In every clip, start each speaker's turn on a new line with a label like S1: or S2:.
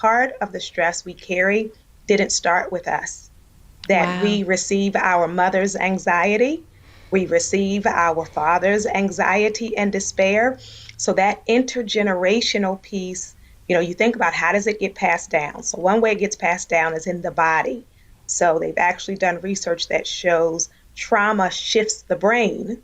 S1: part of the stress we carry didn't start with us, that
S2: Wow.
S1: we receive our mother's anxiety, we receive our father's anxiety and despair. So that intergenerational piece, you think about how does it get passed down? So one way it gets passed down is in the body. So they've actually done research that shows trauma shifts the brain,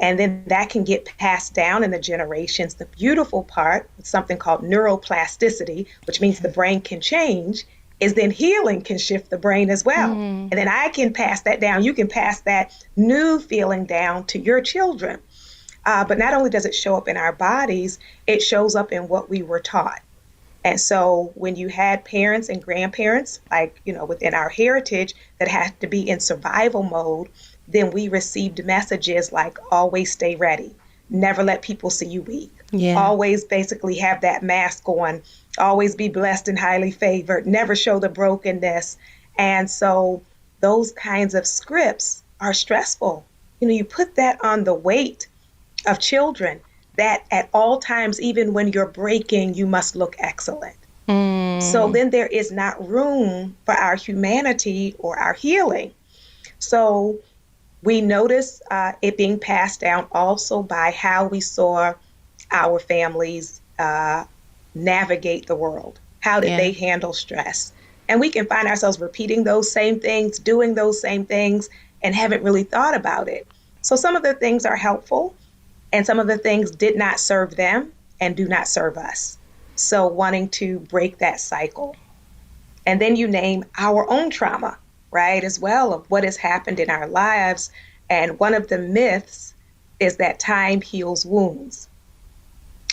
S1: and then that can get passed down in the generations. The beautiful part, something called neuroplasticity, which means the brain can change, is then healing can shift the brain as well.
S2: Mm.
S1: And then I can pass that down. You can pass that new feeling down to your children. But not only does it show up in our bodies, it shows up in what we were taught. And so when you had parents and grandparents, like, within our heritage that had to be in survival mode, then we received messages like always stay ready, never let people see you weak,
S2: Yeah.
S1: always basically have that mask on, always be blessed and highly favored, never show the brokenness. And so those kinds of scripts are stressful. You put that on the weight of children, that at all times, even when you're breaking, you must look excellent. So
S2: Mm.
S1: then there is not room for our humanity or our healing. So we notice it being passed down also by how we saw our families navigate the world. How did
S2: Yeah.
S1: they handle stress? And we can find ourselves repeating those same things, doing those same things, and haven't really thought about it. So some of the things are helpful, and some of the things did not serve them and do not serve us. So wanting to break that cycle. And then you name our own trauma, right, as well, of what has happened in our lives. And one of the myths is that time heals wounds.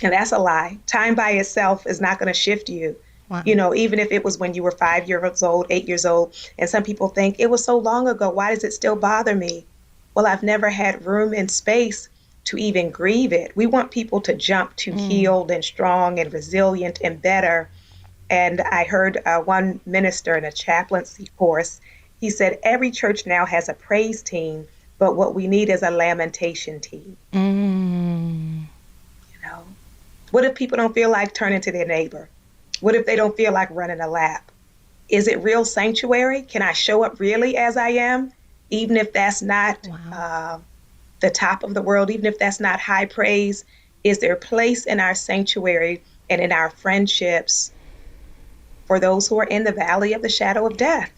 S1: And that's a lie. Time by itself is not going to shift you.
S2: Wow.
S1: Even if it was when you were 5 years old, 8 years old, and some people think it was so long ago, why does it still bother me? Well, I've never had room and space to even grieve it. We want people to jump to
S2: Mm.
S1: healed and strong and resilient and better. And I heard one minister in a chaplaincy course, he said, every church now has a praise team, but what we need is a lamentation team.
S2: Mm.
S1: You know, what if people don't feel like turning to their neighbor? What if they don't feel like running a lap? Is it real sanctuary? Can I show up really as I am, even if that's not
S2: Wow.
S1: the top of the world, even if that's not high praise? Is there a place in our sanctuary and in our friendships for those who are in the valley of the shadow of death?